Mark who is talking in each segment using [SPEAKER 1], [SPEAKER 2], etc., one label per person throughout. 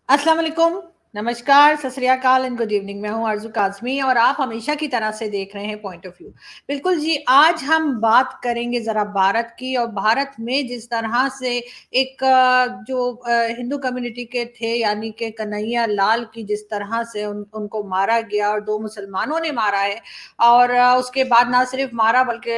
[SPEAKER 1] अस्सलाम वालेकुम, नमस्कार, सत श्री अकाल एंड गुड इवनिंग। मैं हूं आरजू काज़मी और आप हमेशा की तरह से देख रहे हैं पॉइंट ऑफ व्यू। बिल्कुल जी, आज हम बात करेंगे ज़रा भारत की और भारत में जिस तरह से एक हिंदू कम्युनिटी के थे यानी कि कन्हैया लाल की जिस तरह से उनको मारा गया और 2 मुसलमानों ने मारा है और उसके बाद ना सिर्फ मारा बल्कि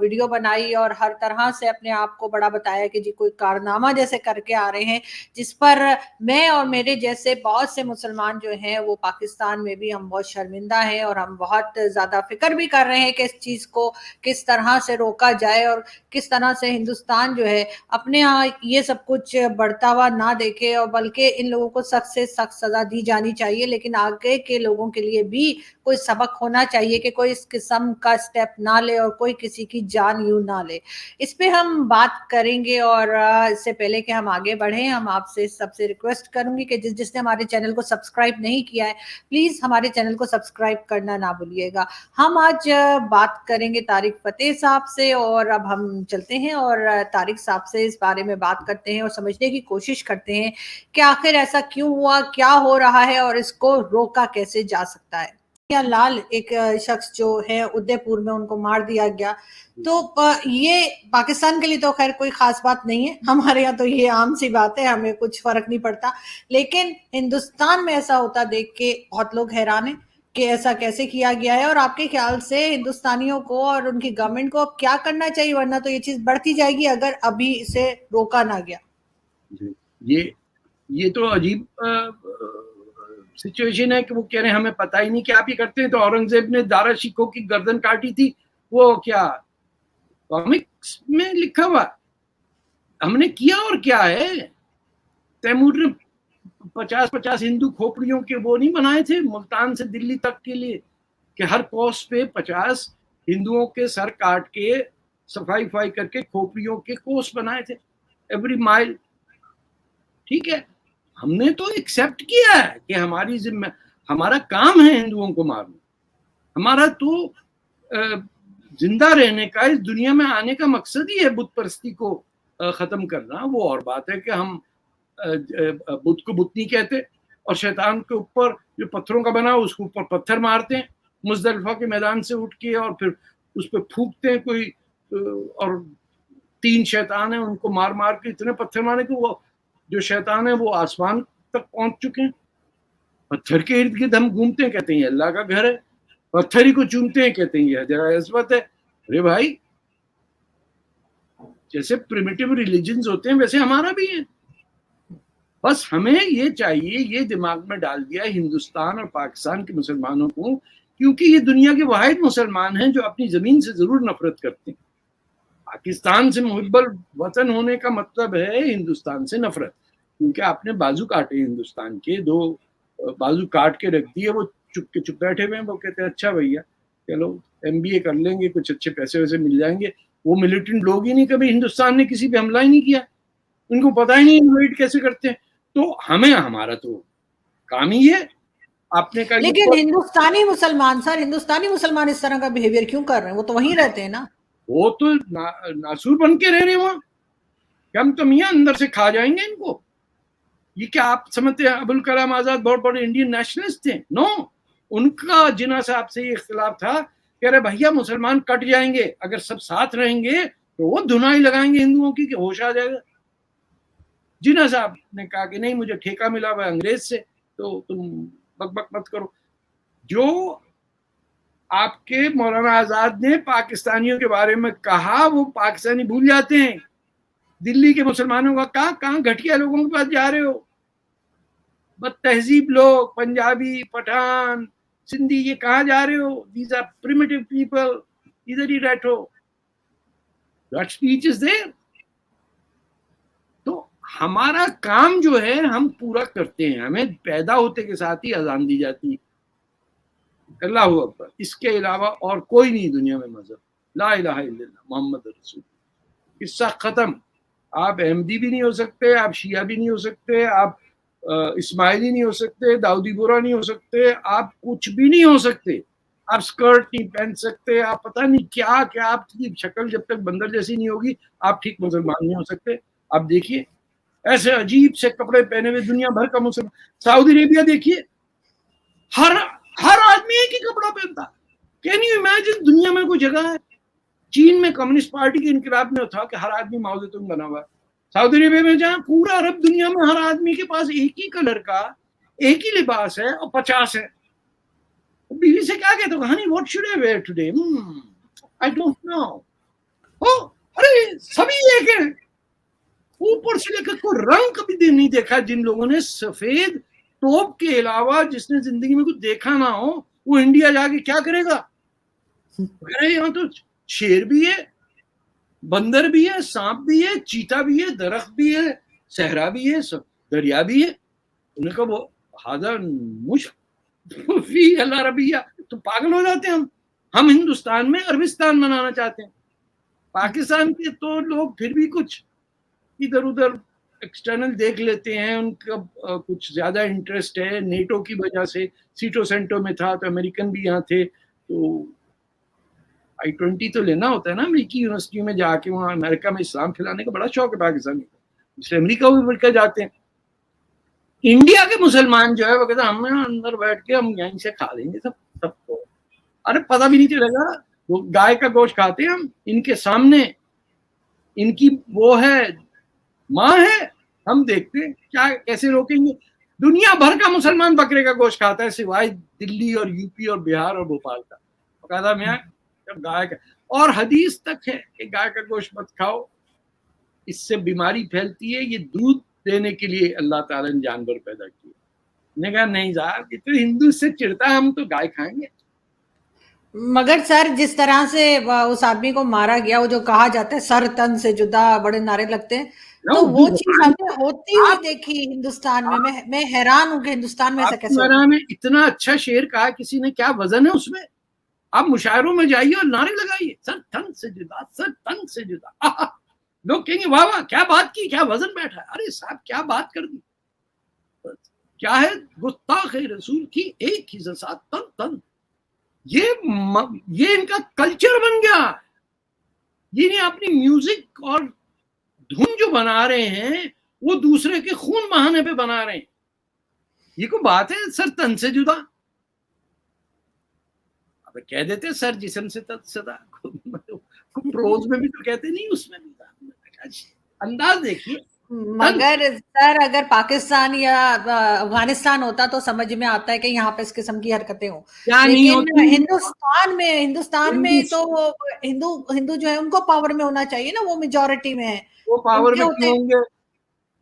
[SPEAKER 1] वीडियो बनाई और हर तरह से अपने आप को बड़ा बताया कि जी कोई कारनामा जैसे करके आ रहे हैं, जिस पर मैं और मेरे जैसे बहुत से मुसलमान जो हैं वो पाकिस्तान में भी हम बहुत शर्मिंदा हैं और हम बहुत ज़्यादा फिक्र भी कर रहे हैं कि इस चीज़ को किस तरह से रोका जाए और किस तरह से हिंदुस्तान जो है अपने यहाँ ये सब कुछ बढ़ता हुआ ना देखे और बल्कि इन लोगों को सख्त से सख्त सजा दी जानी चाहिए, लेकिन आगे के लोगों के लिए भी कोई सबक होना चाहिए कि कोई इस किस्म का स्टेप ना ले और कोई किसी की जान यूं ना ले। इस पे हम बात करेंगे और इससे पहले कि हम आगे बढ़ें, हम आपसे सबसे रिक्वेस्ट करूंगी कि जिसने हमारे चैनल को सब्सक्राइब नहीं किया है, प्लीज हमारे चैनल को सब्सक्राइब करना ना भूलिएगा। हम आज बात करेंगे तारिक फतेह साहब से और अब हम चलते हैं और तारिक साहब से इस बारे में बात करते हैं और समझने की कोशिश करते हैं कि आखिर ऐसा क्यों हुआ, क्या हो रहा है और इसको रोका कैसे जा सकता है। या लाल एक शख्स जो है उदयपुर में उनको मार दिया गया, तो ये पाकिस्तान के लिए तो खैर कोई खास बात नहीं है, हमारे यहाँ तो ये आम सी बात है, हमें कुछ फर्क नहीं पड़ता। लेकिन हिंदुस्तान में ऐसा होता देख के बहुत लोग हैरान हैं कि ऐसा कैसे किया गया है और आपके ख्याल से हिंदुस्तानियों को और उनकी गवर्नमेंट को अब क्या करना चाहिए, वरना तो ये चीज बढ़ती जाएगी अगर अभी इसे रोका ना गया।
[SPEAKER 2] ये ये तो अजीब सिचुएशन है कि वो कह रहे हैं हमें पता ही नहीं कि आप ये करते हैं। तो औरंगजेब ने दारा शिकोह की गर्दन काटी थी, वो क्या कॉमिक्स में लिखा हुआ? हमने किया और क्या है? तैमूर ने 50-50 हिंदू खोपड़ियों के वो नहीं बनाए थे मुल्तान से दिल्ली तक के लिए, कि हर कोस पे 50 हिंदुओं के सर काट के सफाई करके खोपड़ियों के कोस बनाए थे, एवरी माइल। ठीक है, हमने तो एक्सेप्ट किया है कि हमारी जिम्मे, हमारा काम है हिंदुओं को मारना। हमारा तो जिंदा रहने का, इस दुनिया में आने का मकसद ही है बुत परस्ती को खत्म करना। वो और बात है कि हम बुत को बुत नहीं कहते और शैतान के ऊपर जो पत्थरों का बना उसके ऊपर पत्थर मारते हैं मुजदलिफा के मैदान से उठ के, और फिर उस पर फूकते हैं कोई, और 3 शैतान है उनको मार मार के इतने पत्थर मारे कि वो जो शैतान है वो आसमान तक पहुंच चुके हैं। पत्थर के इर्द गिर्द हम घूमते हैं, कहते हैं अल्लाह का घर है। पत्थर ही को चूमते हैं, कहते हैं ये हजर अस्वद है। अरे भाई, जैसे प्रिमिटिव रिलीजन्स होते हैं वैसे हमारा भी है। बस हमें ये चाहिए, ये दिमाग में डाल दिया हिंदुस्तान और पाकिस्तान के मुसलमानों को, क्योंकि ये दुनिया के वाहिद मुसलमान हैं जो अपनी जमीन से जरूर नफरत करते हैं। पाकिस्तान से मुहिब्बुल वतन होने का मतलब है हिंदुस्तान से नफरत, क्योंकि आपने बाजू काटे हिंदुस्तान के, 2 बाजू काट के रख दिए। वो चुप के चुप बैठे हुए हैं। वो कहते हैं अच्छा भैया चलो MBA कर लेंगे, कुछ अच्छे पैसे वैसे मिल जाएंगे। वो मिलिटेंट लोग ही नहीं, कभी हिंदुस्तान ने किसी पे हमला ही नहीं किया, उनको पता ही नहीं इन्वाइट कैसे करते हैं। तो हमें, हमारा तो काम ही है। आपने कहा
[SPEAKER 1] लेकिन हिंदुस्तानी मुसलमान सर, हिंदुस्तानी मुसलमान इस तरह का बिहेवियर क्यों कर रहे हैं? वो तो वहीं रहते हैं ना।
[SPEAKER 2] वो तो नासूर बन के रह रहे हैं वहां, हम तो मियाँ अंदर से खा जाएंगे इनको। ये क्या आप समझते हैं अबुल कलाम आजाद बहुत बड़े इंडियन नेशनलिस्ट थे? नो, उनका जिन्ना साहब से ये इख्तिलाफ था कि अरे भैया मुसलमान कट जाएंगे, अगर सब साथ रहेंगे तो वो धुनाई लगाएंगे हिंदुओं की कि होश आ जाएगा। जिन्ना साहब ने कहा कि नहीं, मुझे ठेका मिला हुआ अंग्रेज से, तो तुम बकबक मत करो। जो आपके मौलाना आजाद ने पाकिस्तानियों के बारे में कहा वो पाकिस्तानी भूल जाते हैं। दिल्ली के मुसलमानों का कहाँ घटिया लोगों के पास जा रहे हो? बद तहजीब लोग, पंजाबी, पठान, सिंधी, ये कहाँ जा रहे हो? दीज आर प्रिमिटिव पीपल, इधर ही बैठो। That speech is there. तो हमारा काम जो है हम पूरा करते हैं। हमें पैदा होते के साथ ही अजान दी जाती है, अल्लाह अकबर, इसके अलावा और कोई नहीं दुनिया में मजहब। ला इलाहा इल्लल्लाह मोहम्मद रसूल, किस्सा खत्म। आप अहमदी भी नहीं हो सकते, आप शिया भी नहीं हो सकते, आप इस्माइली नहीं हो सकते, दाऊदी बोरा नहीं हो सकते, आप कुछ भी नहीं हो सकते। आप स्कर्ट नहीं पहन सकते, आप पता नहीं क्या क्या, आपकी शक्ल जब तक बंदर जैसी नहीं होगी आप ठीक मुसलमान नहीं हो सकते। आप देखिए ऐसे अजीब से कपड़े पहने हुए दुनिया भर का मुसलमान। सऊदी अरेबिया देखिए, हर हर आदमी एक ही कपड़ा पहनता। Can you imagine? दुनिया में कोई जगह है? चीन में कम्युनिस्ट पार्टी के इनकलाब में था कि हर आदमी माओ ज़ेतुंग बना हुआ है। सऊदी अरेबिया में जहां पूरा अरब दुनिया में हर आदमी के पास एक ही कलर का एक ही लिबास है और 50 है। बीवी से क्या कहते हो, honey what should I wear today? I don't know. ओ अरे सभी एक है, ऊपर से लेकर कोई रंग कभी नहीं देखा। जिन लोगों ने सफेद टोप के अलावा जिसने जिंदगी में कुछ देखा ना हो, वो इंडिया जाके क्या करेगा? अरे यहाँ तो शेर भी है, बंदर भी है, सांप भी है, चीता भी है, दरख्त भी है, सहरा भी है, दरिया भी है। उन्हें कहा वो हादा मुश्फी अल्लाह रबिया, तो पागल हो जाते हैं हम हिंदुस्तान में अरबिस्तान मनाना चाहते हैं। पाकिस्तान के तो लोग फिर भी कुछ इधर उधर एक्सटर्नल देख लेते हैं, उनका कुछ ज्यादा इंटरेस्ट है नेटो की वजह से। सीटो सेंटो में था तो अमेरिकन भी यहाँ थे, तो I-20 तो लेना होता है ना अमेरिकी यूनिवर्सिटी में जाके, वहाँ अमेरिका में इस्लाम फैलाने का बड़ा शौक है पाकिस्तानी को, इसलिए अमेरिका भी बढ़कर जाते हैं। इंडिया के मुसलमान जो है वो कहते हैं हम अंदर बैठ के हम यहीं से खा लेंगे सबको। अरे पता भी नहीं चलेगा, वो गाय का गोश्त खाते हैं हम इनके सामने, इनकी वो है माँ है, हम देखते हैं क्या कैसे रोकेंगे। दुनिया भर का मुसलमान बकरे का गोश्त खाता है सिवाय दिल्ली और यूपी और बिहार और भोपाल का। कहता मैं जब गाय का, और हदीस तक है कि गाय का गोश्त मत खाओ, इससे बीमारी फैलती है। ये दूध देने के लिए अल्लाह ताला ने जानवर पैदा किए। मैंने कहा नहीं साहब, ये तो हिंदू से चिढ़ता है, हम तो गाय खाएंगे।
[SPEAKER 1] मगर सर जिस तरह से उस आदमी को मारा गया, वो जो कहा जाता है सर तन से जुदा, बड़े नारे लगते हैं, तो वो चीज हमने होती हुई देखी हिंदुस्तान में। मैं हैरान हूं कि हिंदुस्तान में ऐसा कैसे होता है।
[SPEAKER 2] ने इतना अच्छा शेर कहा किसी ने, क्या वजन है उसमें? आप मुशायरों में जाइए और नारे लगाइए, सर तन से जुदा, सर तन से जुदा। लोग कहेंगे वाह वाह क्या बात की, क्या वजन बैठा है। अरे साहब क्या बात कर दी, क्या है गुस्ताख रसूल की एक ही साथ तन तन। ये इनका कल्चर बन गया। ये अपनी म्यूजिक और धुन जो बना रहे हैं वो दूसरे के खून बहाने पे बना रहे हैं। ये को बात है सर तन से जुदा? अब कह देते सर जिस्म से सदा, प्रोज में भी तो कहते नहीं, उसमें भी अंदाज देखिए।
[SPEAKER 1] मगर सर अगर पाकिस्तान या अफगानिस्तान होता तो समझ में आता है कि यहाँ पे इस किस्म की हरकतें हो, लेकिन हिंदुस्तान में तो हिंदू जो है उनको पावर में होना चाहिए ना, वो मेजॉरिटी में है।
[SPEAKER 2] वो पावर में क्यों होंगे?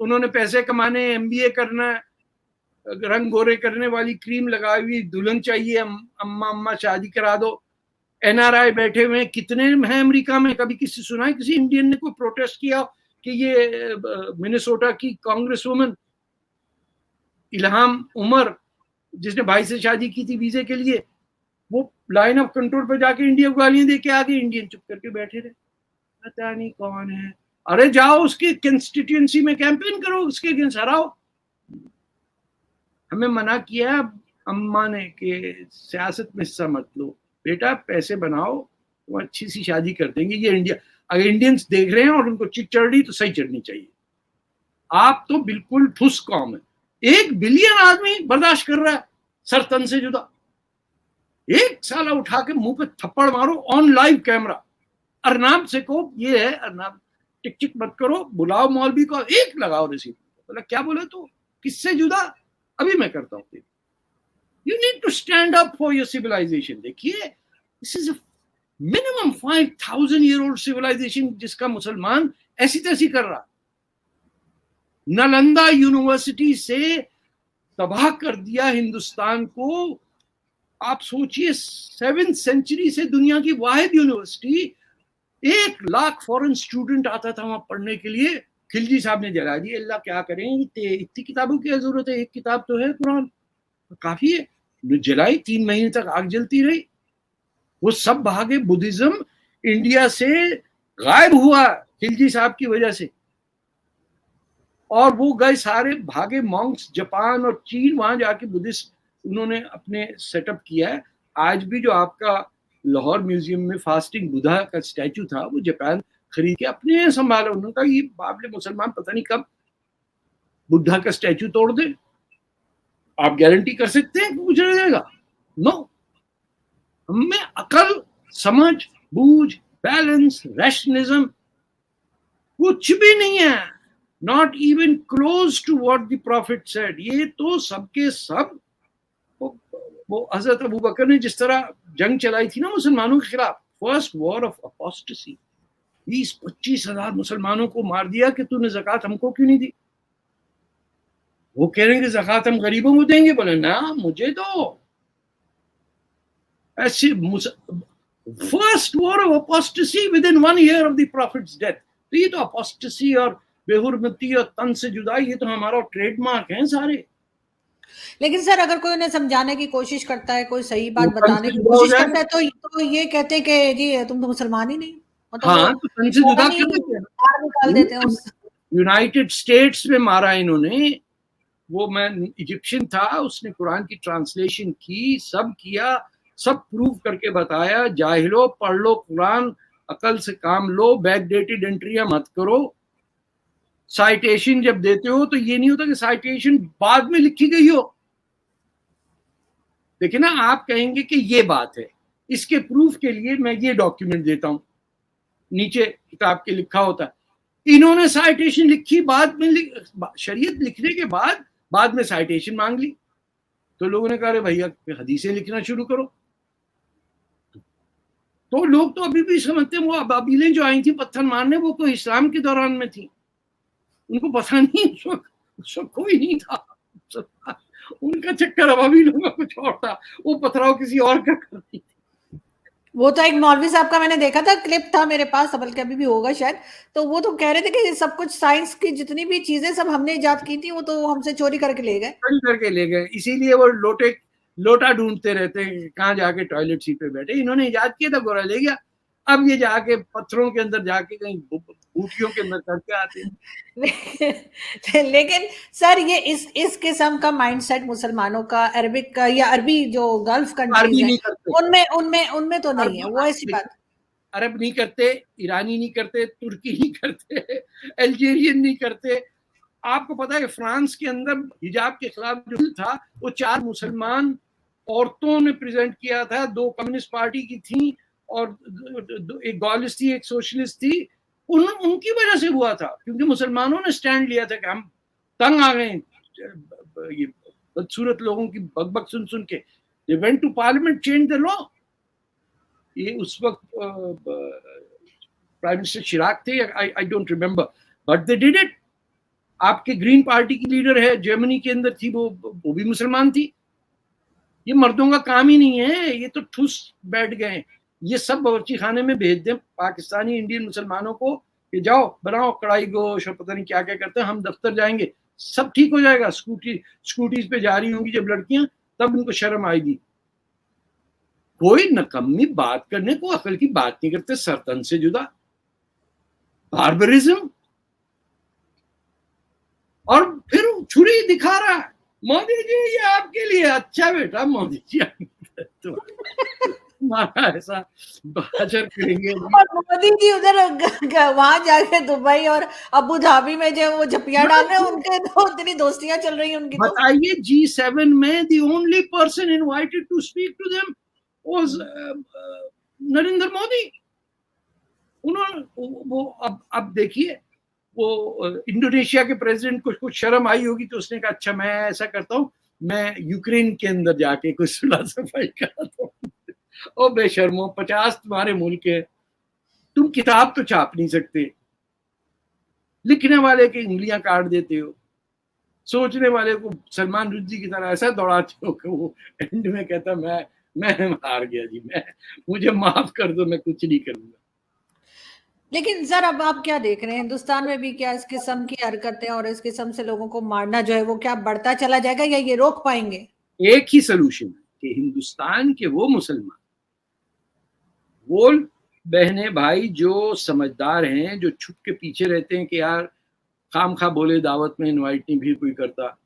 [SPEAKER 2] उन्होंने पैसे कमाने, MBA करना, रंग गोरे करने वाली क्रीम लगाई हुई दुल्हन चाहिए, अम्मा अम्मा शादी करा दो। NRI बैठे हुए कितने हैं अमेरिका में? कभी किसी सुना है किसी इंडियन ने कोई प्रोटेस्ट किया कि ये मिनेसोटा की कांग्रेस वुमन इल्हाम उमर, जिसने भाई से शादी की थी वीजे के लिए, वो लाइन ऑफ कंट्रोल पे जाके इंडिया को गालियां दे के आ गए, इंडियन चुप करके बैठे रहे, पता नहीं कौन है। अरे जाओ उसकी कंस्टिट्यूएंसी में कैंपेन करो, उसके अगेंस्ट हराओ। हमें मना किया अम्मा ने कि सियासत में हिस्सा मत लो बेटा, पैसे बनाओ वो अच्छी सी शादी कर देंगे। ये इंडिया, अगर इंडियंस देख रहे हैं और उनको चिट चढ़ रही तो सही चढ़नी चाहिए। आप तो बिल्कुल ठुस कौम है। 1 बिलियन आदमी बर्दाश्त कर रहा है सर तन से जुदा। एक साला उठा के मुंह पे थप्पड़ मारो ऑन लाइव कैमरा। अरनाब से को ये है, अरनाब टिक टिक मत करो, बुलाओ मौलवी को, एक लगाओ रिसीट। बोला क्या बोले तो, किससे जुदा? अभी मैं करता हूँ। You need to stand up for your civilization. देखिए, this is a minimum 5,000-year-old civilization जिसका मुसलमान ऐसी तैसी कर रहा। नालंदा यूनिवर्सिटी से तबाह कर दिया हिंदुस्तान को। आप सोचिए 7th सेंचुरी से दुनिया की वाहिद यूनिवर्सिटी, 1 लाख फॉरेन स्टूडेंट आता था वहां पढ़ने के लिए, खिलजी साहब ने जला दी। अल्लाह क्या करें, इतनी किताबों की जरूरत है, एक किताब तो है कुरान, काफी है। जलाई, 3 महीने तक आग जलती रही। वो सब भागे, बुद्धिज्म इंडिया से गायब हुआ खिलजी साहब की वजह से, और वो गए सारे भागे मॉन्क्स जापान और चीन, वहां जाके बुद्धिस्ट उन्होंने अपने सेटअप किया है। आज भी जो आपका लाहौर म्यूजियम में फास्टिंग बुद्धा का स्टैचू था, वो जापान खरीद के अपने संभाला। उन्होंने कहा ये बाबले मुसलमान पता नहीं कब बुद्धा का स्टैचू तोड़ दे, आप गारंटी कर सकते हैं कि कुछ रह जाएगा? नो। हमें अकल, समझ, बूझ, बैलेंस, रैशनलिज्म कुछ भी नहीं है, not even close to what the prophet said. ये तो सबके सब वो हजरत अबू बकर ने जिस तरह जंग चलाई थी ना मुसलमानों के खिलाफ, फर्स्ट वॉर ऑफ अपोस्टेसी, 20-25 हजार मुसलमानों को मार दिया कि तूने ज़कात हमको क्यों नहीं दी। वो कह रहे हैं कि ज़कात हम गरीबों को देंगे, बोले ना मुझे दो। ऐसे first war of apostasy within 1 year of the prophet's death. तो ये तो अपोस्टेसी और बेहुरमती और तन से जुदाई, ये तो हमारा ट्रेडमार्क है सारे।
[SPEAKER 1] लेकिन सर अगर कोई उन्हें समझाने की कोशिश करता है, कोई सही बात
[SPEAKER 2] वो तन
[SPEAKER 1] बताने
[SPEAKER 2] से
[SPEAKER 1] की
[SPEAKER 2] जुदा हो
[SPEAKER 1] कोशिश
[SPEAKER 2] जाए,
[SPEAKER 1] करता है, तो ये कहते हैं कि जी तुम तो मुसलमान ही नहीं, मतलब वो
[SPEAKER 2] हाँ तो तन से जुदा
[SPEAKER 1] फौरन
[SPEAKER 2] कर
[SPEAKER 1] ही
[SPEAKER 2] देते हैं।
[SPEAKER 1] बाहर निकाल देते हैं उस।
[SPEAKER 2] यूनाइटेड स्टेट्स में मारा इन्होंने, वो मैं इजिप्शियन था, उसने कुरान की ट्रांसलेशन की, सब किया, सब प्रूव करके बताया, जाहिलो पढ़ लो कुरान, अकल से काम लो, बैकडेटेड एंट्रियां मत करो। साइटेशन जब देते हो तो ये नहीं होता कि साइटेशन बाद में लिखी गई हो। देखिए ना, आप कहेंगे कि ये बात है, इसके प्रूफ के लिए मैं ये डॉक्यूमेंट देता हूं, नीचे किताब के लिखा होता है। इन्होंने साइटेशन लिखी बाद में, शरीयत लिखने के बाद में साइटेशन मांग ली, तो लोगों ने कहा अरे भैया हदीसें लिखना शुरू करो। तो लोग तो अभी भी समझते हैं वो अबाबीलें जो आई थी पत्थर मारने, वो कोई इस्लाम के दौरान में थी, उनको पता नहीं उस वक्त कोई नहीं था, उनका चक्कर अबाबीलों का कुछ और था, वो पथराव किसी और का करती थी।
[SPEAKER 1] वो तो एक मौलवी साहब का मैंने देखा था, क्लिप था मेरे पास, बल्कि अभी भी होगा शायद, तो वो तो कह रहे थे कि सब कुछ साइंस की जितनी भी चीजें सब हमने इजाद की थी, वो तो हमसे चोरी करके ले गए।
[SPEAKER 2] चोरी करके ले गए, इसीलिए वो लोटा ढूंढते रहते हैं कहाँ जाके टॉयलेट सीट पे बैठे। इन्होंने इजाद किया था, गोरा ले गया, अब ये जाके पत्थरों के अंदर जाके कहीं बूटियों के अंदर करके आते हैं।
[SPEAKER 1] लेकिन सर ये इस किस्म का माइंडसेट मुसलमानों का, अरबिक का या अरबी जो गल्फ कंट्रीज
[SPEAKER 2] अरबी
[SPEAKER 1] है,
[SPEAKER 2] नहीं करते,
[SPEAKER 1] उनमें तो नहीं है वो ऐसी बात।
[SPEAKER 2] अरब नहीं करते, ईरानी नहीं करते, तुर्की नहीं करते, अल्जीरियन नहीं करते। आपको पता है फ्रांस के अंदर हिजाब के खिलाफ जो था, वो 4 मुसलमान औरतों ने प्रेजेंट किया था, 2 कम्युनिस्ट पार्टी की थी और एक गॉलिस्ट थी, एक सोशलिस्ट थी। उनकी वजह से हुआ था, क्योंकि मुसलमानों ने स्टैंड लिया था कि हम तंग आ गए ये बदसूरत लोगों की बकबक सुन सुन के। They went to parliament, change the law. ये उस वक्त प्राइम मिनिस्टर चिराग थे, I don't remember, but they did it. आपके ग्रीन पार्टी की लीडर है, जर्मनी के अंदर थी, वो भी मुसलमान थी। ये मर्दों का काम ही नहीं है, ये तो ठूस बैठ गए। ये सब बावर्ची खाने में भेज दें पाकिस्तानी इंडियन मुसलमानों को कि जाओ बनाओ कढ़ाई गोश और पता नहीं क्या क्या करते हैं, हम दफ्तर जाएंगे, सब ठीक हो जाएगा। स्कूटीज पे जा रही होंगी जब लड़कियां, तब उनको शर्म आएगी। कोई नकम्मी बात करने को अकल की बात नहीं करते, सरतन से जुदा बार्बरिज्म। और फिर छुरी दिखा रहा है, मोदी जी ये आपके लिए। अच्छा बेटा मोदी जी तुम्हारा ऐसा बाजर करेंगे।
[SPEAKER 1] और मोदी जी उधर वहां जाके दुबई और अबू धाबी में जो वो झपिया डाल रहे हैं, उनके तो इतनी दोस्तियां चल रही हैं उनकी। तो
[SPEAKER 2] बताइए G7 में the only person invited to speak to them was Narendra Modi. उन्होंने वो अब देखिए, वो इंडोनेशिया के प्रेसिडेंट को कुछ शर्म आई होगी तो उसने कहा अच्छा मैं ऐसा करता हूँ, मैं यूक्रेन के अंदर जाके कुछ सुलह सफाई कराता हूँ। ओ बेशर्मो, 50 तुम्हारे मुल्क है, तुम किताब तो छाप नहीं सकते, लिखने वाले की उंगलियां काट देते हो, सोचने वाले को सलमान रुश्दी की तरह ऐसा दौड़ाते हो कि वो एंड में कहता मैं हार गया जी, मुझे माफ कर दो, मैं कुछ नहीं करूंगा।
[SPEAKER 1] लेकिन सर अब आप क्या देख रहे हैं, हिंदुस्तान में भी क्या इस किस्म की हरकतें और इस किस्म से लोगों को मारना जो है वो क्या बढ़ता चला जाएगा, या ये रोक पाएंगे?
[SPEAKER 2] एक ही सोल्यूशन है कि हिंदुस्तान के वो मुसलमान, वो बहने भाई जो समझदार हैं, जो छुप के पीछे रहते हैं कि यार खाम खा बोले दावत में इनवाइट नहीं भी कोई करता,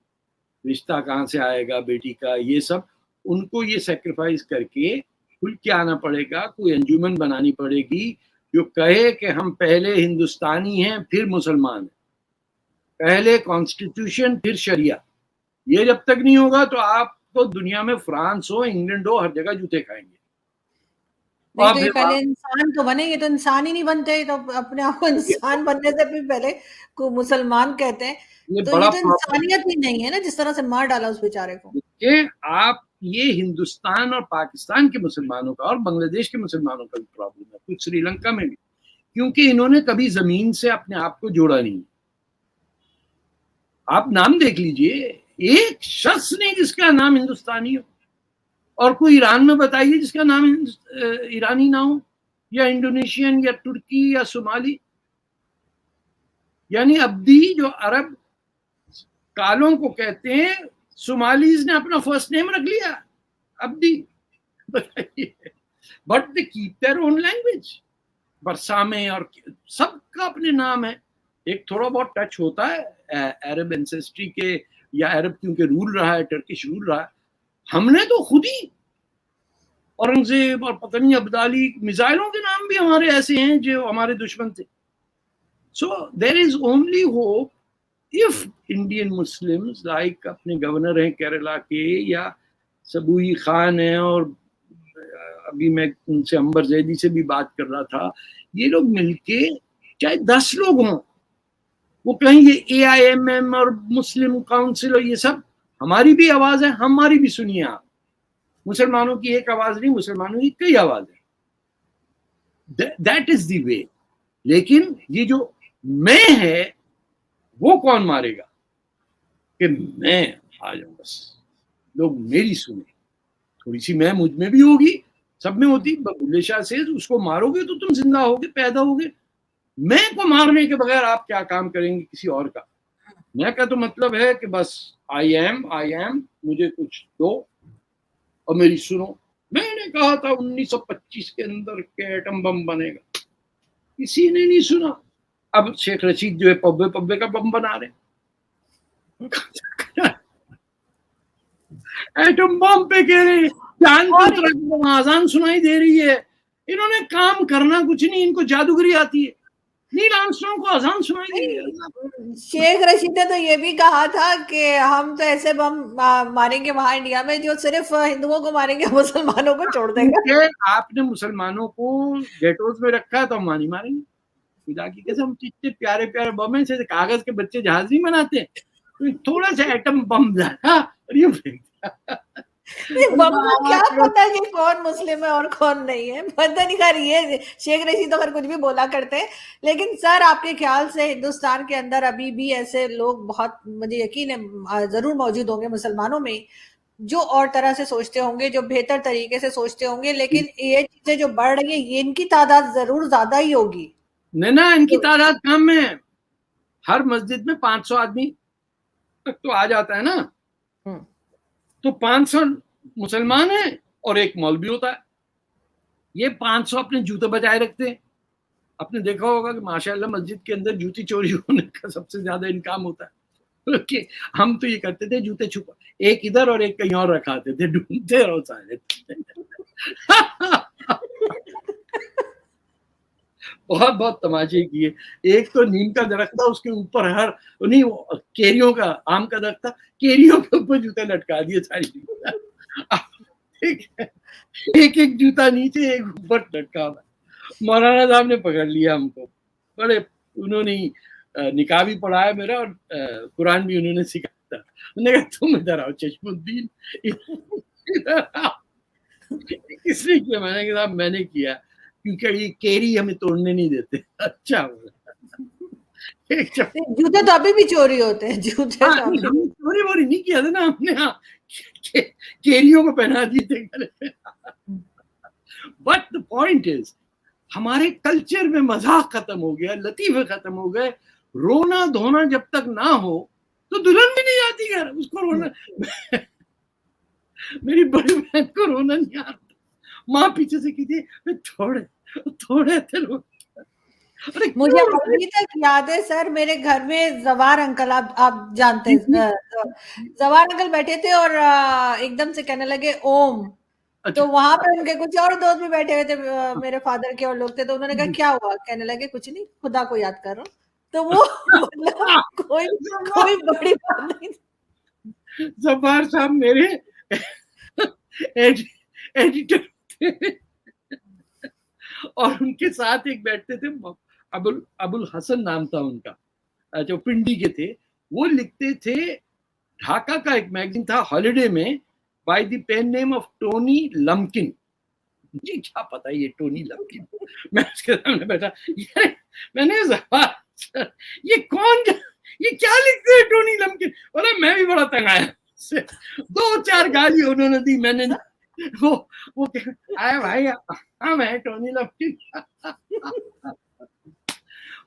[SPEAKER 2] रिश्ता कहाँ से आएगा बेटी का, ये सब, उनको ये सेक्रीफाइस करके खुल के आना पड़ेगा। कोई अंजुमन बनानी पड़ेगी जो कहे कि हम पहले हिंदुस्तानी हैं फिर मुसलमान हैं, पहले कॉन्स्टिट्यूशन फिर शरिया। ये जब तक नहीं होगा तो आप तो दुनिया में फ्रांस हो, इंग्लैंड हो, हर जगह जूते खाएंगे।
[SPEAKER 1] नहीं तो ये पहले इंसान तो बने, ये तो इंसान ही नहीं बनते, तो अपने आप को इंसान बनने से भी पहले को मुसलमान कहते हैं।
[SPEAKER 2] ये
[SPEAKER 1] तो
[SPEAKER 2] बड़ा
[SPEAKER 1] ये तो इंसानियत ही नहीं है ना, जिस तरह से मार डाला उस बेचारे को।
[SPEAKER 2] देखिए आप, ये हिंदुस्तान और पाकिस्तान के मुसलमानों का और बांग्लादेश के मुसलमानों का भी प्रॉब्लम है, कुछ श्रीलंका में भी, क्योंकि इन्होंने कभी जमीन से अपने आप को जोड़ा नहीं। आप नाम देख लीजिए, एक शख्स नहीं जिसका नाम हिंदुस्तानी हो, और कोई ईरान में बताइए जिसका नाम ईरानी ना हो, या इंडोनेशियन या तुर्की या सोमाली। यानी अब्दी जो अरब कालों को कहते हैं, सोमालीज ने अपना फर्स्ट नेम रख लिया Abdi. But they keep their own language. बरसामे और सबका अपने नाम है। एक थोड़ा बहुत टच होता है अरब एंसेस्ट्री के, या अरब क्योंकि रूल रहा है, टर्किश रूल रहा है। हमने तो खुद ही औरंगजेब और पता नहीं अब्दाली, मिसाइलों के नाम भी हमारे ऐसे हैं जो हमारे दुश्मन थे। So there is only hope if Indian Muslims like अपने गवर्नर हैं केरला के, या सबूई खान है, और अभी मैं उनसे अंबर जैदी से भी बात कर रहा था, ये लोग मिलके चाहे 10 लोग हों, वो कहें ये AIMM और मुस्लिम काउंसिल और ये सब, हमारी भी आवाज है, हमारी भी सुनिए आप। मुसलमानों की एक आवाज नहीं, मुसलमानों की कई आवाज है। That is the way. लेकिन ये जो मैं है वो कौन मारेगा कि मैं आ जाऊं, बस लोग मेरी सुने। थोड़ी सी मैं मुझ में भी होगी, सब में होती। बुल्ले शाह से उसको मारोगे तो तुम जिंदा होगे, पैदा होगे। मैं को मारने के बगैर आप क्या काम करेंगे किसी और का? मैं का तो मतलब है कि बस आई एम, मुझे कुछ दो और मेरी सुनो। मैंने कहा था 1925 के अंदर के एटम बम बनेगा, किसी ने नहीं सुना। अब शेख रशीद जो है पब्बे पब्बे का बम बना रहे। एटम बम पे कह रहे चांद आजान सुनाई दे रही है। इन्होंने काम करना कुछ नहीं, इनको जादूगरी आती है। नील आर्मस्ट्रांग को अजान सुनाई दे रही है।
[SPEAKER 1] शेख रशीद ने तो ये भी कहा था कि हम तो ऐसे बम मारेंगे वहां इंडिया में जो सिर्फ हिंदुओं को मारेंगे, मुसलमानों को छोड़ देंगे।
[SPEAKER 2] आपने मुसलमानों को गेटोज में रखा है तो हम नहीं मारेंगे। खुदा की कसम, इतने प्यारे प्यारे बम है, जैसे कागज के बच्चे जहाज नहीं बनाते, तो थोड़ा सा एटम बम जाता और ये फेंक दिया।
[SPEAKER 1] बम को क्या पता कि कौन मुस्लिम है और कौन नहीं है, पता नहीं। खैर ये शेख रशीद तो खैर कुछ भी बोला करते हैं। लेकिन सर आपके ख्याल से हिंदुस्तान के अंदर अभी भी ऐसे लोग बहुत, मुझे यकीन है जरूर मौजूद होंगे मुसलमानों में, जो और तरह से सोचते होंगे, जो बेहतर तरीके से सोचते होंगे, लेकिन ये चीजें जो बढ़ रही है ये इनकी तादाद जरूर ज्यादा ही होगी।
[SPEAKER 2] नहीं ना, इनकी तादाद कम है। हर मस्जिद में 500 आदमी तक तो आ जाता है ना, तो 500 मुसलमान है और एक मौलवी होता है। ये 500 अपने जूते बजाए रखते हैं। आपने देखा होगा कि माशाल्लाह मस्जिद के अंदर जूती चोरी होने का सबसे ज्यादा इनकाम होता है। ओके, हम तो ये करते थे जूते छुपा, एक इधर और एक कहीं और रखाते थे, ढूंढते रहो सारे। बहुत बहुत तमाशे किए। एक तो नीम का दरख्त था, उसके ऊपर हर नहीं केरियों का, आम का दरख्त था, केरियों के ऊपर जूते लटका दिए सारी। ठीक है, एक एक जूता नीचे एक ऊपर लटका हुआ। मौलाना साहब ने पकड़ लिया हमको, बड़े उन्होंने निकाह भी पढ़ाया मेरा और कुरान भी उन्होंने सिखाया था। उन्होंने कहा तुम इधर आओ चश्मुद्दीन, इसलिए किया। मैंने कहा मैंने किया क्योंकि ये केरी हमें तोड़ने नहीं देते। अच्छा
[SPEAKER 1] जूते तो अभी भी चोरी होते हैं, जूते
[SPEAKER 2] हाँ, हमने चोरी वोरी नहीं किया था ना, हमने केरियों को पहना दिए थे गले पे। बट द पॉइंट इज, हमारे कल्चर में मजाक खत्म हो गया, लतीफे खत्म हो गए। रोना धोना जब तक ना हो तो दुल्हन भी नहीं आती घर, उसको रोना। मेरी बड़ी बहन को रोना नहीं आता, माँ पीछे से कहती थोड़े थोड़े थे रो।
[SPEAKER 1] मुझे अभी तक याद है सर, मेरे घर में जवार अंकल, आप जानते हैं, जवार अंकल बैठे थे और एकदम से कहने लगे ओम। तो वहां पे उनके कुछ और दोस्त भी बैठे हुए थे, मेरे फादर के और लोग थे, तो उन्होंने कहा क्या हुआ? कहने लगे कुछ नहीं, खुदा को याद कर रहा हूँ। तो वो मतलब कोई कोई बड़ी बात नहीं।
[SPEAKER 2] जब्बार साहब मेरे एडिटर थे और उनके साथ एक बैठते थे, अबुल अबुल हसन नाम था उनका, जो पिंडी के थे। वो लिखते थे, ढाका का एक मैगजीन था हॉलिडे में, by the pen name of Tony Lumpkin. मुझे क्या पता ये टोनी लम्किन। मैं उसके सामने बैठा, ये मैंने ये कौन, ये क्या लिखते हैं टोनी लम्किन। बोला मैं भी बड़ा तंग आया, 2-4 गाली उन्होंने दी, मैंने वो आया भाई, हाँ मैं Tony Lumpkin.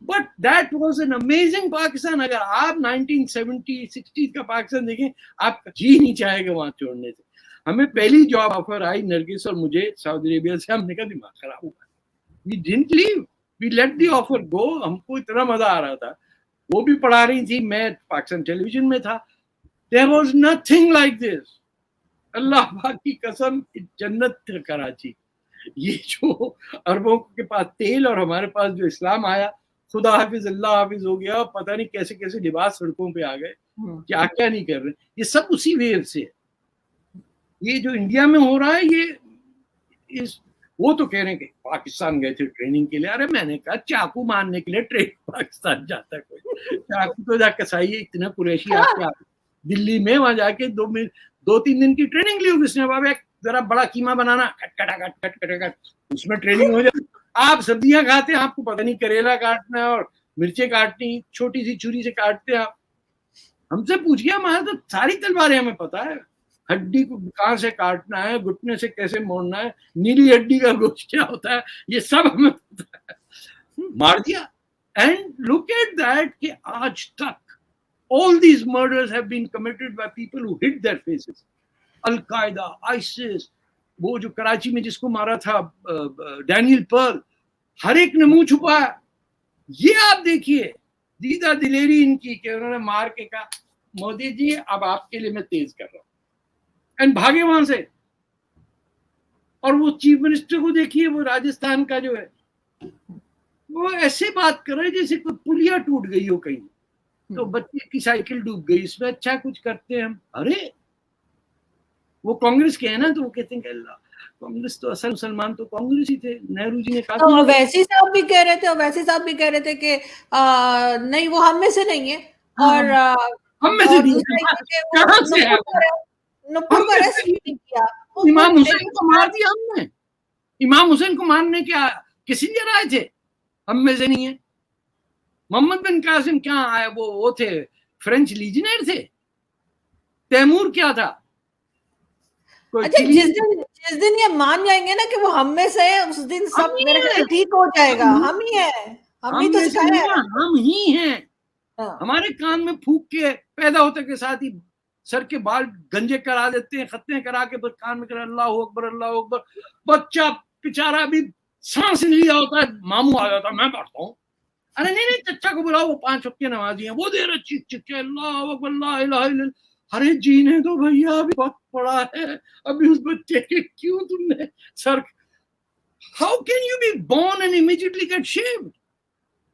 [SPEAKER 2] But that was an amazing Pakistan. अगर आप 1970-60 का पाकिस्तान देखें, आपका जी नहीं चाहेगा वहां छोड़ने से। हमें पहली जॉब ऑफर आई नरगिस और मुझे सऊदी अरेबिया से, हमने कहा दिमाग खराब हुआ, we didn't leave, we let the offer go. हमको इतना मजा आ रहा था, वो भी पढ़ा रही थी, मैं पाकिस्तान टेलीविजन में था। There was nothing like this, Allah पाक की कसम, जन्नत थी कराची। ये जो अरबों के पास तेल और हमारे पास जो इस्लाम आया, खुदा हाफिज अल्लाह हाफिज हो गया, पता नहीं कैसे कैसे लिबास सड़कों पे आ गए, क्या क्या नहीं कर रहे, ये सब उसी वेव से है। ये जो इंडिया में हो रहा है, ये वो तो कह रहे हैं कि पाकिस्तान गए थे ट्रेनिंग के लिए। अरे मैंने कहा चाकू मारने के लिए ट्रेन पाकिस्तान जाता है कोई? चाकू तो जाकर सही है, इतना कुरैशी आपके दिल्ली में, वहां जाके 2-3 दिन की ट्रेनिंग ली होगी उसने, बाबा जरा बड़ा कीमा बनाना, कट उसमें ट्रेनिंग हो जाए। आप सब्जियां खाते हैं, आपको पता नहीं करेला काटना है और मिर्चे काटनी, छोटी सी छुरी से काटते हैं आप। हमसे पूछिए, हमारा तो सारी तलवारें हमें पता है, हड्डी को कहाँ से काटना है, घुटने से कैसे मोड़ना है, नीली हड्डी का गोश्त क्या होता है, ये सब हमें पता है। मार दिया। एंड लुक एट दैट कि आज तक all these murders have been committed by people who hid their faces. Al-Qaeda, ISIS, वो जो कराची में जिसको मारा था डैनियल पर्ल, हर एक ने मुंह छुपाया। ये आप देखिए दीदा दिलेरी इनकी, कि उन्होंने मार के कहा मोदी जी अब आपके लिए मैं तेज कर रहा हूं, एंड भागे वहां से। और वो चीफ मिनिस्टर को देखिए, वो राजस्थान का जो है, वो ऐसे बात कर रहे जैसे कोई पुलिया टूट गई हो कहीं, तो बच्चे की साइकिल डूब गई, इसमें अच्छा कुछ करते हैं हम। अरे वो कांग्रेस के हैं ना, तो वो कहते हैं कि अल्लाह, कांग्रेस तो असल मुसलमान तो कांग्रेस ही थे। नेहरू जी ने कहा,
[SPEAKER 1] तो वैसी साहब भी कह रहे थे, वैसी साहब भी कह रहे थे कि नहीं वो हम में से नहीं है, और
[SPEAKER 2] हम में से
[SPEAKER 1] दूसरा नुपुर का अरेस्ट नहीं किया,
[SPEAKER 2] इमाम हुसैन को मार दिया हमने। इमाम हुसैन को मारने क्या किसी लिए आए थे? हम में से नहीं है। मोहम्मद बिन कासिम क्या आए, वो थे फ्रेंच लीजनेर थे। तैमूर क्या था?
[SPEAKER 1] अच्छा, जिस दिन ये मान जाएंगे ना कि वो हम में से है, उस दिन सब मेरे ख्याल ठीक हो जाएगा। हम ही है, हम ही तो सिखाया है,
[SPEAKER 2] हम ही हैं। हमारे कान में फूक के पैदा होते के साथ ही सर के बाल गंजे करा देते हैं, खत्ते करा के फिर कान में करा अल्लाह अकबर अल्लाह अकबर। बच्चा बेचारा भी सांस लिया होता है, मामू आ जाता है, मैं बैठता हूँ, अरे नहीं चचा को बुलाओ, वो 5 वक्त के नमाजी हैं, वो दे रहे चीख चीख के अल्लाह अकबर ला इलाहा इल्लल्लाह। अरे जीने दो भैया, अभी वक्त पड़ा है, अभी उस बच्चे के क्यों तुमने sir, how can you be born and immediately get shaved?